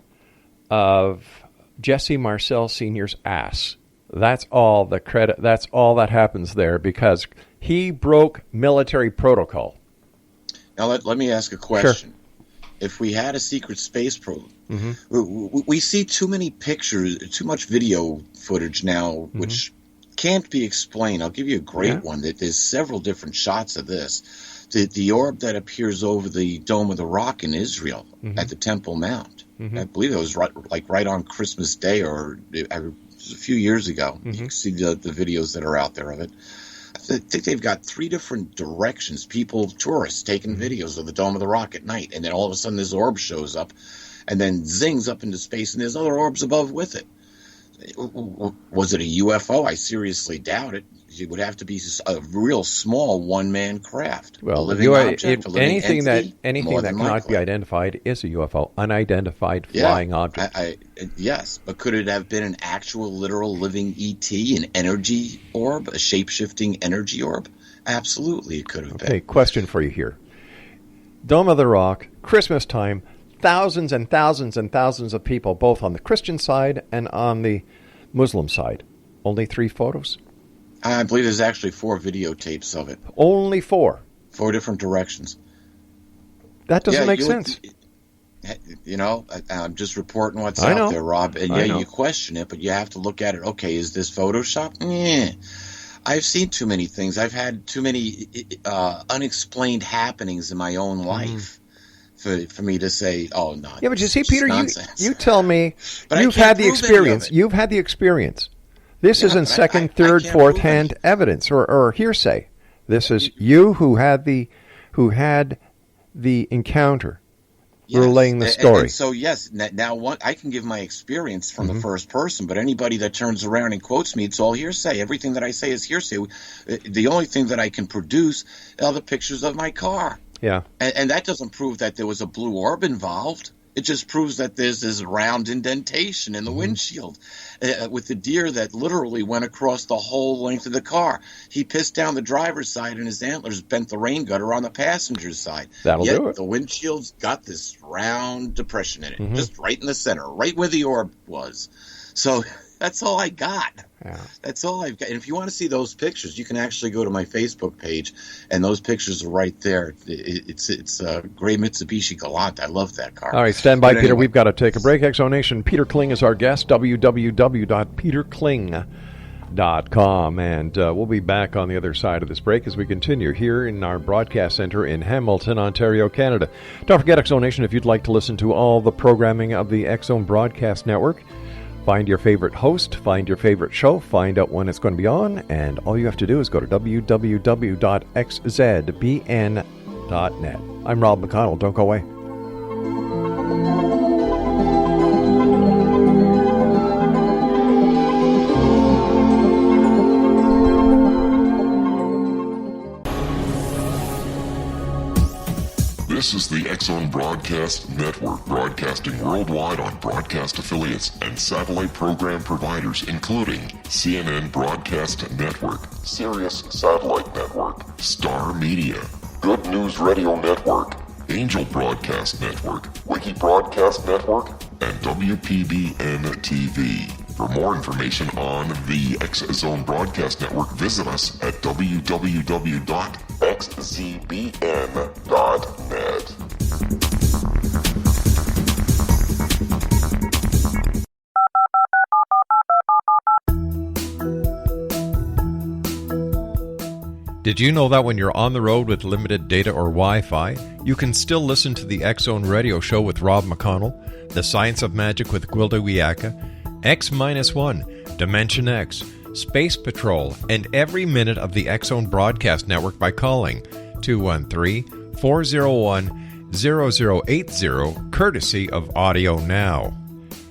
of Jesse Marcel Sr.'s ass. That's all the credit. That's all that happens there because he broke military protocol. Now let me ask a question. Sure. If we had a secret space probe, we see too many pictures, too much video footage now, which can't be explained. I'll give you a great one. There's several different shots of this. The orb that appears over the Dome of the Rock in Israel at the Temple Mount. I believe it was right on Christmas Day or a few years ago. You can see the videos that are out there of it. I think they've got 3 different directions. Tourists taking videos of the Dome of the Rock at night, and then all of a sudden this orb shows up and then zings up into space, and there's other orbs above with it. Was it a UFO? I seriously doubt it. It would have to be a real small one-man craft. Well, anything that cannot be identified is a UFO, unidentified flying object. Yes, but could it have been an actual, literal, living ET, an energy orb, a shape-shifting energy orb? Absolutely, it could have been. Okay, question for you here. Dome of the Rock, Christmas time, thousands and thousands and thousands of people, both on the Christian side and on the Muslim side. Only 3 photos? I believe there's actually 4 videotapes of it. Only 4? 4 different directions. That doesn't make sense. I'm just reporting what's out there, Rob. And you question it, but you have to look at it. Okay, is this Photoshop? I've seen too many things. I've had too many unexplained happenings in my own life for me to say, oh, no. Yeah, but you see, Peter, you tell me you've had the experience. You've had the experience. This isn't second, third, fourth hand evidence or hearsay. This is you who had the encounter, relaying the story. And so yes, now I can give my experience from the first person, but anybody that turns around and quotes me, it's all hearsay. Everything that I say is hearsay. The only thing that I can produce are the pictures of my car. Yeah, and that doesn't prove that there was a blue orb involved. It just proves that there's this round indentation in the windshield with the deer that literally went across the whole length of the car. He pissed down the driver's side and his antlers bent the rain gutter on the passenger's side. That'll do it. The windshield's got this round depression in it, just right in the center, right where the orb was. So that's all I got. Yeah. That's all I've got. And if you want to see those pictures, you can actually go to my Facebook page, and those pictures are right there. It's a gray Mitsubishi Galant. I love that car. All right, stand by, Peter. We've got to take a break. Exonation. Peter Kling is our guest. www.peterkling.com. And we'll be back on the other side of this break as we continue here in our broadcast center in Hamilton, Ontario, Canada. Don't forget, Exonation, if you'd like to listen to all the programming of the X-Zone Broadcast Network, find your favorite host, find your favorite show, find out when it's going to be on, and all you have to do is go to www.xzbn.net. I'm Rob McConnell. Don't go away. This is the X-Zone Broadcast Network, broadcasting worldwide on broadcast affiliates and satellite program providers, including CNN Broadcast Network, Sirius Satellite Network, Star Media, Good News Radio Network, Angel Broadcast Network, Wiki Broadcast Network, and WPBN TV. For more information on the X Zone Broadcast Network, visit us at www.xzbn.net. Did you know that when you're on the road with limited data or Wi-Fi, you can still listen to the X-Zone Radio Show with Rob McConnell, The Science of Magic with Gwilda Wiyaka, X-1, Dimension X, Space Patrol, and every minute of the X-Zone Broadcast Network by calling 213-401-0080, courtesy of Audio Now.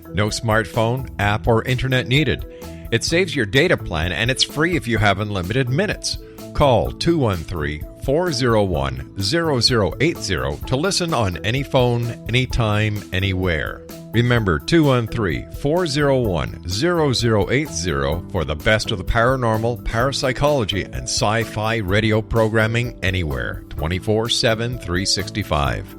No smartphone, app, or internet needed. It saves your data plan, and it's free if you have unlimited minutes. Call 213-401-0080 to listen on any phone, anytime, anywhere. Remember 213-401-0080 for the best of the paranormal, parapsychology, and sci-fi radio programming anywhere, 24/7, 365.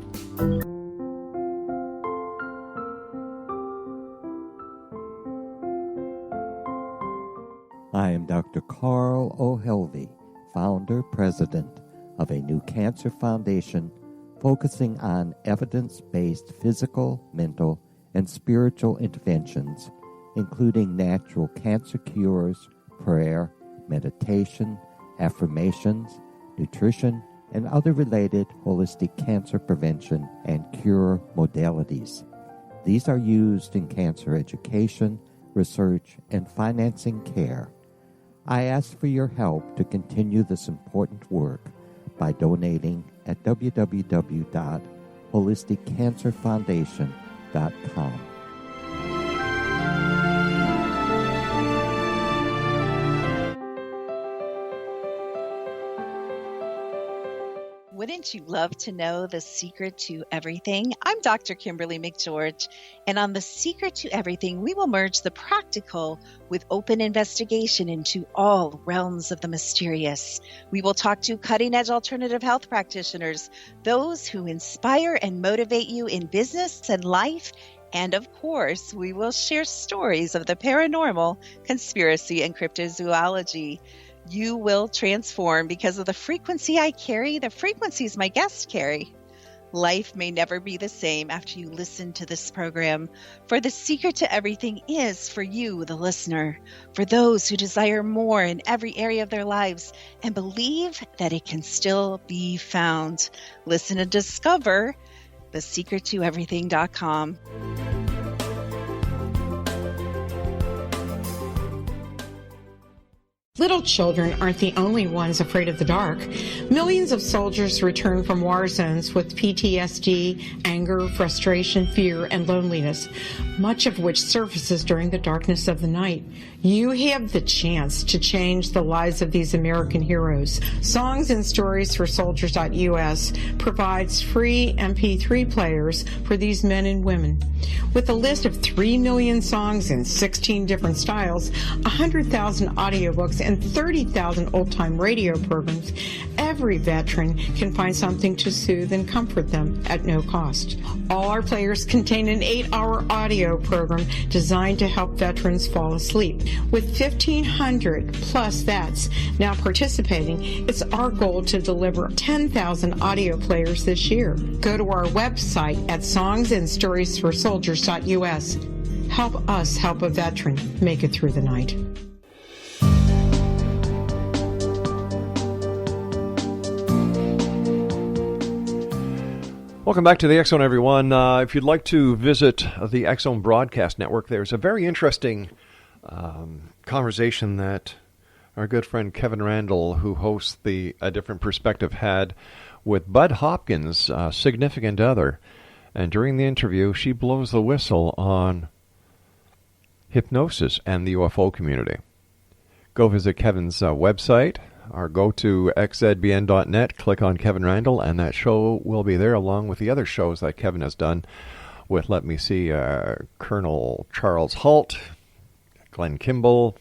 I am Dr. Carl O'Helvey, founder, president of a new cancer foundation focusing on evidence-based physical, mental, and spiritual interventions, including natural cancer cures, prayer, meditation, affirmations, nutrition, and other related holistic cancer prevention and cure modalities. These are used in cancer education, research, and financing care. I ask for your help to continue this important work by donating at www.holisticcancerfoundation.com. Wouldn't you love to know the secret to everything? I'm Dr. Kimberly McGeorge, and on The Secret to Everything, we will merge the practical with open investigation into all realms of the mysterious. We will talk to cutting-edge alternative health practitioners, those who inspire and motivate you in business and life, and of course, we will share stories of the paranormal, conspiracy, and cryptozoology. You will transform because of the frequency I carry, the frequencies my guests carry. Life may never be the same after you listen to this program, for the secret to everything is for you, the listener, for those who desire more in every area of their lives and believe that it can still be found. Listen and discover thesecrettoeverything.com. Little children aren't the only ones afraid of the dark. Millions of soldiers return from war zones with PTSD, anger, frustration, fear, and loneliness, much of which surfaces during the darkness of the night. You have the chance to change the lives of these American heroes. Songs and Stories for Soldiers.us provides free MP3 players for these men and women. With a list of 3 million songs in 16 different styles, 100,000 audiobooks, and 30,000 old-time radio programs, every veteran can find something to soothe and comfort them at no cost. All our players contain an 8-hour audio program designed to help veterans fall asleep. With 1,500 plus vets now participating, it's our goal to deliver 10,000 audio players this year. Go to our website at songsandstoriesforsoldiers.us. Help us help a veteran make it through the night. Welcome back to the X-Zone, everyone. If you'd like to visit the X-Zone Broadcast Network, there's a very interesting conversation that our good friend Kevin Randall, who hosts the A Different Perspective, had with Bud Hopkins' significant other. And during the interview, she blows the whistle on hypnosis and the UFO community. Go visit Kevin's website, or go to xzbn.net, click on Kevin Randall, and that show will be there along with the other shows that Kevin has done with, Colonel Charles Halt, Glenn Kimball,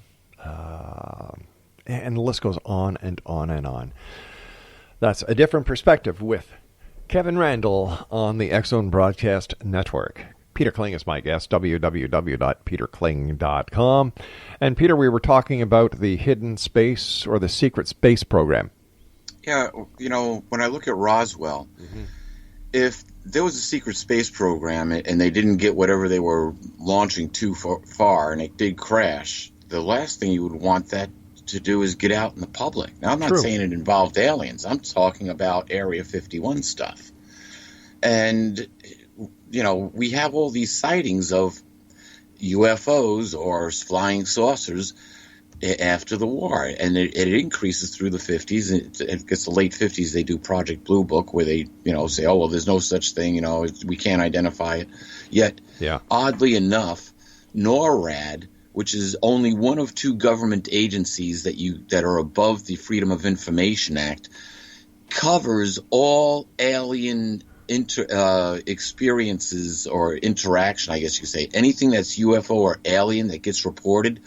and the list goes on and on and on. That's A Different Perspective with Kevin Randall on the X-Zone Broadcast Network. Peter Kling is my guest, www.peterkling.com. And Peter, we were talking about the hidden space or the secret space program. Yeah, when I look at Roswell, if there was a secret space program and they didn't get whatever they were launching too far and it did crash, the last thing you would want that to do is get out in the public. Now, I'm not saying it involved aliens. I'm talking about Area 51 stuff. And we have all these sightings of UFOs or flying saucers after the war, and it increases through the 50s. It gets the late 50s. They do Project Blue Book, where they say, oh, well, there's no such thing. We can't identify it. Yet, oddly enough, NORAD, which is only one of two government agencies that are above the Freedom of Information Act, covers all alien experiences or interaction, I guess you could say. Anything that's UFO or alien that gets reported,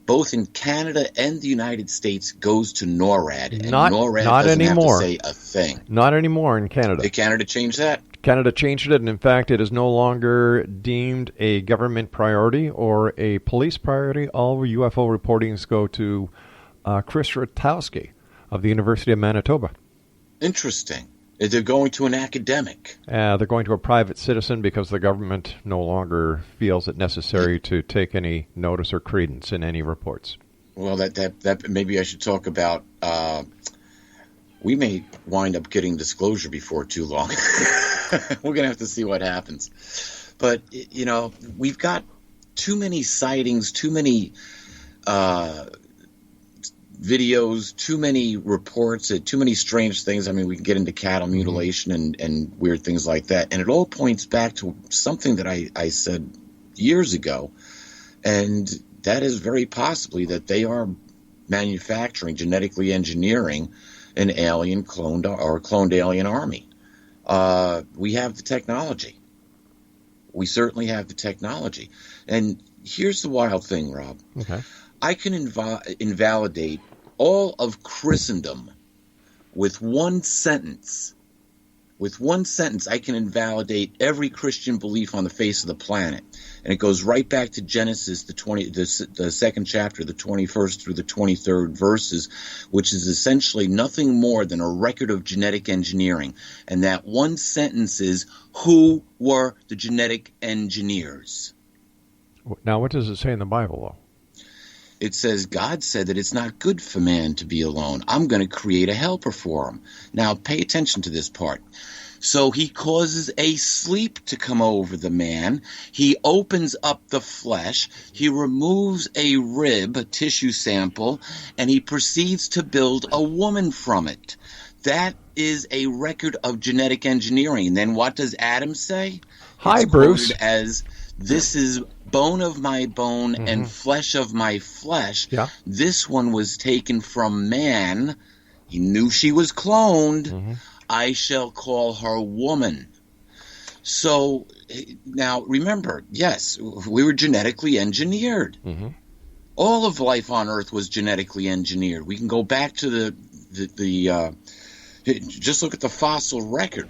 both in Canada and the United States, goes to NORAD. And NORAD doesn't have to say a thing. Not anymore in Canada. Did Canada change that? Canada changed it, and in fact, it is no longer deemed a government priority or a police priority. All UFO reportings go to Chris Rutowski of the University of Manitoba. Interesting. They're going to an academic. They're going to a private citizen because the government no longer feels it necessary to take any notice or credence in any reports. Well, that maybe I should talk about. We may wind up getting disclosure before too long. We're going to have to see what happens. But, we've got too many sightings, too many videos, too many reports, too many strange things. I mean, we can get into cattle mutilation and weird things like that. And it all points back to something that I said years ago. And that is very possibly that they are manufacturing, genetically engineering an alien cloned alien army. We have the technology. We certainly have the technology. And here's the wild thing, Rob. Okay. I can invalidate all of Christendom with one sentence. With one sentence, I can invalidate every Christian belief on the face of the planet. And it goes right back to Genesis, the second chapter, the 21st through the 23rd verses, which is essentially nothing more than a record of genetic engineering. And that one sentence is, who were the genetic engineers? Now, what does it say in the Bible, though? It says, God said that it's not good for man to be alone. I'm going to create a helper for him. Now, pay attention to this part. So he causes a sleep to come over the man. He opens up the flesh. He removes a rib, a tissue sample, and he proceeds to build a woman from it. That is a record of genetic engineering. And then what does Adam say? Hi, it's Bruce. As this is bone of my bone and flesh of my flesh. Yeah. This one was taken from man. He knew she was cloned. I shall call her woman. So now remember, yes, we were genetically engineered. All of life on Earth was genetically engineered. We can go back to the just look at the fossil record.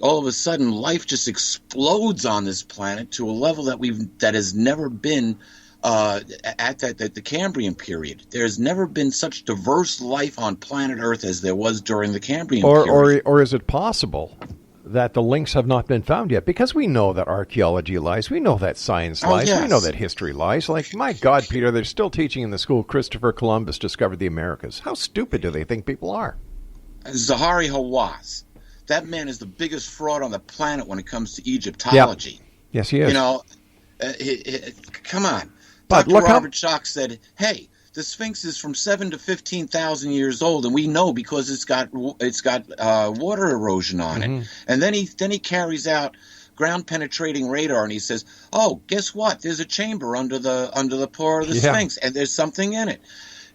All of a sudden, life just explodes on this planet to a level that has never been at the Cambrian period. There's never been such diverse life on planet Earth as there was during the Cambrian period. Or is it possible that the links have not been found yet? Because we know that archaeology lies. We know that science lies. Yes. We know that history lies. Like, my God, Peter, they're still teaching in the school Christopher Columbus discovered the Americas. How stupid do they think people are? Zahari Hawass. That man is the biggest fraud on the planet when it comes to Egyptology. Yes, he is. Come on. But Dr. Robert Schoch said, hey, the Sphinx is from 7,000 to 15,000 years old, and we know because it's got water erosion on it. And then he carries out ground penetrating radar, and he says, oh, guess what? There's a chamber under the pore of the Sphinx, and there's something in it.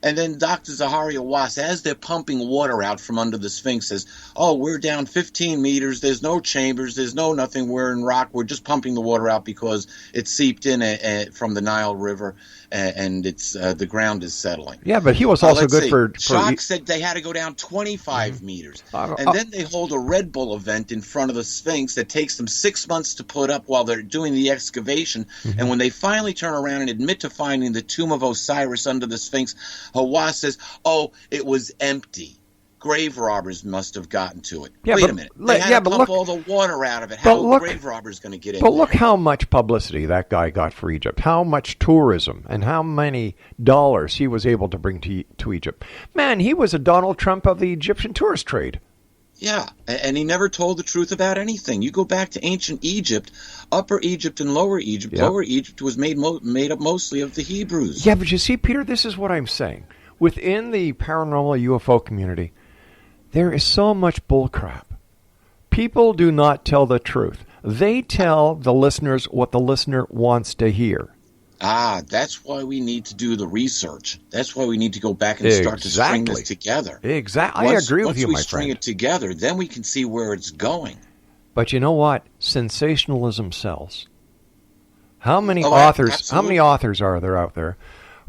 And then Dr. Zaharia Hawass, as they're pumping water out from under the Sphinx, says, oh, we're down 15 meters. There's no chambers. There's no nothing. We're in rock. We're just pumping the water out because it seeped in from the Nile River, and it's the ground is settling. Yeah, but he was also good for Shock said they had to go down 25 meters. And then they hold a Red Bull event in front of the Sphinx that takes them 6 months to put up while they're doing the excavation. Mm-hmm. And when they finally turn around and admit to finding the tomb of Osiris under the Sphinx, Hawass says, oh, it was empty. Grave robbers must have gotten to it. Yeah, Wait a minute. They had to pump all the water out of it. How are grave robbers going to get in But there? look how much publicity that guy got for Egypt, how much tourism, and how many dollars he was able to bring to Egypt. Man, he was a Donald Trump of the Egyptian tourist trade. Yeah, and he never told the truth about anything. You go back to ancient Egypt, Upper Egypt and Lower Egypt. Yeah. Lower Egypt was made up mostly of the Hebrews. Yeah, but you see, Peter, this is what I'm saying. Within the paranormal UFO community, there is so much bullcrap. People do not tell the truth. They tell the listeners what the listener wants to hear. Ah, that's why we need to do the research. That's why we need to go back and start to string this together. Exactly. I agree with you, my friend. Once we string it together, then we can see where it's going. But you know what? Sensationalism sells. How many authors? Absolutely. How many authors are there out there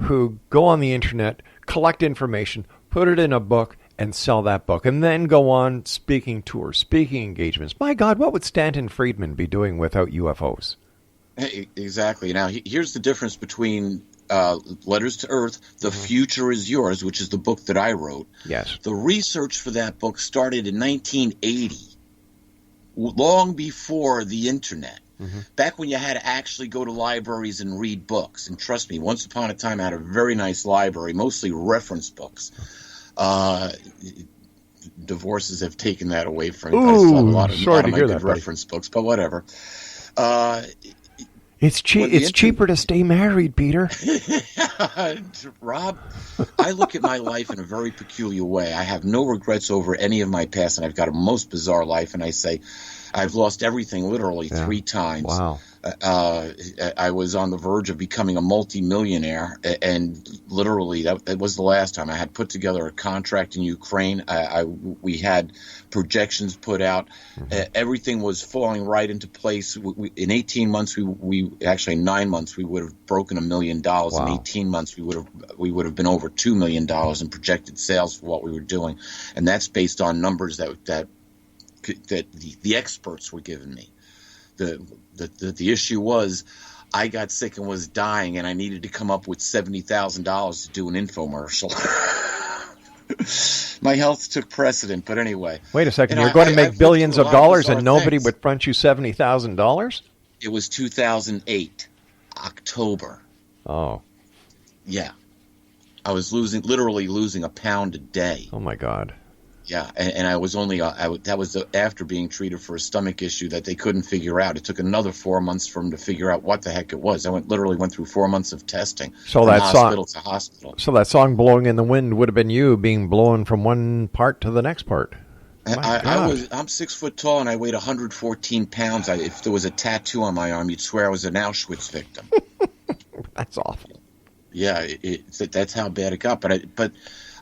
who go on the internet, collect information, put it in a book, and sell that book, and then go on speaking tours, speaking engagements? My God, what would Stanton Friedman be doing without UFOs? Exactly. Now, here's the difference between Letters to Earth, The Future is Yours, which is the book that I wrote. Yes. The research for that book started in 1980, long before the internet. Back when you had to actually go to libraries and read books. And trust me, once upon a time I had a very nice library, mostly reference books. Divorces have taken that away from me. Ooh, a lot of sorry to my hear good that, reference books, but whatever. It's cheaper to stay married, Peter. Rob, I look at my life in a very peculiar way. I have no regrets over any of my past, and I've got a most bizarre life, and I say I've lost everything literally 3 times. Wow. I was on the verge of becoming a multimillionaire, and literally that was the last time. I had put together a contract in Ukraine. We had projections put out. Everything was falling right into place. In 18 months, actually 9 months, we would have broken $1 million. Wow. In 18 months, we would have been over $2 million in projected sales for what we were doing, and that's based on numbers that the experts were giving me. The issue was I got sick and was dying, and I needed to come up with $70,000 to do an infomercial. My health took precedent, but anyway. Wait a second. You're going to make billions of dollars and nobody would front you $70,000? It was 2008, October. Oh. Yeah. I was literally losing a pound a day. Oh, my God. Yeah, and I was only that was after being treated for a stomach issue that they couldn't figure out. It took another 4 months for them to figure out what the heck it was. I literally went through 4 months of testing from hospital to hospital. So that song "Blowing in the Wind" would have been you being blown from one part to the next part. I'm 6 foot tall and I weighed 114 pounds. If there was a tattoo on my arm, you'd swear I was an Auschwitz victim. That's awful. Yeah, that's how bad it got. But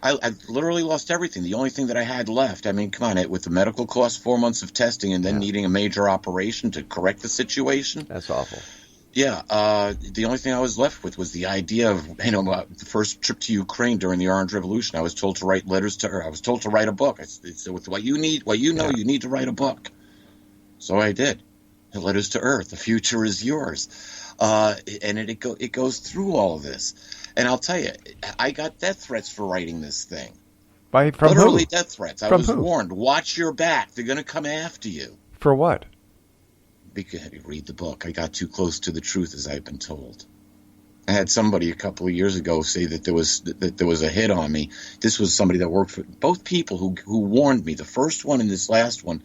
I literally lost everything. The only thing that I had left, I mean, come on, with the medical costs, 4 months of testing, and then needing a major operation to correct the situation. That's awful. Yeah, the only thing I was left with was the idea of, the first trip to Ukraine during the Orange Revolution. I was told to write letters to her. I was told to write a book. It's what you need, you need to write a book. So I did. Letters to Earth. The future is yours. And it goes through all of this. And I'll tell you, I got death threats for writing this thing. From Literally who? Death threats. I From was who? warned. Watch your back. They're going to come after you. For what? Because read the book. I got too close to the truth, as I've been told. I had somebody a couple of years ago say that there was a hit on me. This was somebody that worked for both people who warned me. The first one and this last one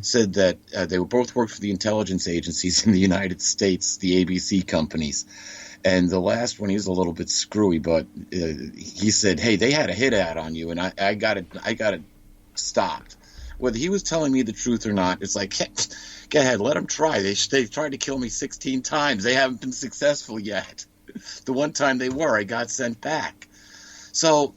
said that they both worked for the intelligence agencies in the United States, the ABC companies. And the last one, he was a little bit screwy, but he said, "Hey, they had a hit out on you, and I got it stopped." Whether he was telling me the truth or not, it's like, go ahead, let them try. They tried to kill me 16 times. They haven't been successful yet. The one time they were, I got sent back. So,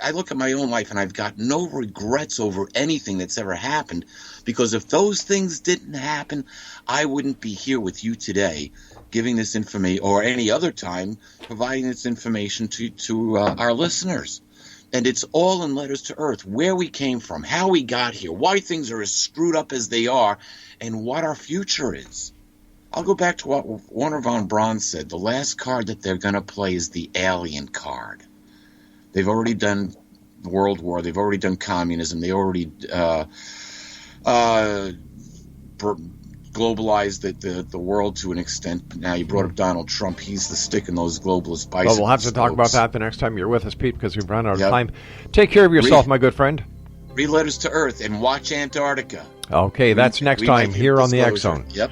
I look at my own life and I've got no regrets over anything that's ever happened, because if those things didn't happen, I wouldn't be here with you today giving this information, or any other time providing this information to our listeners. And it's all in Letters to Earth, where we came from, how we got here, why things are as screwed up as they are, and what our future is. I'll go back to what Warner von Braun said. The last card that they're going to play is the alien card. They've already done World War. They've already done communism. They already globalized the world to an extent. Now, you brought up Donald Trump. He's the stick in those globalist bicycles. Well, we'll have to talk about that the next time you're with us, Pete, because we've run out of time. Take care of yourself, my good friend. Read Letters to Earth and watch Antarctica. Okay, that's next time here on the X Zone. Yep.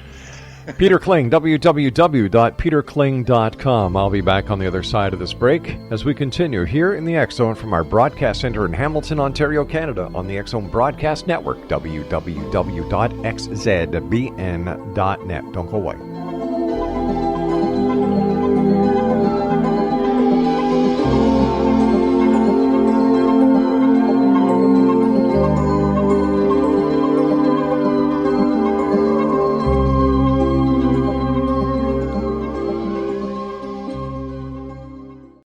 Peter Kling, www.peterkling.com. I'll be back on the other side of this break as we continue here in the X Zone from our broadcast center in Hamilton, Ontario, Canada, on the X Zone Broadcast Network, www.xzbn.net. Don't go away.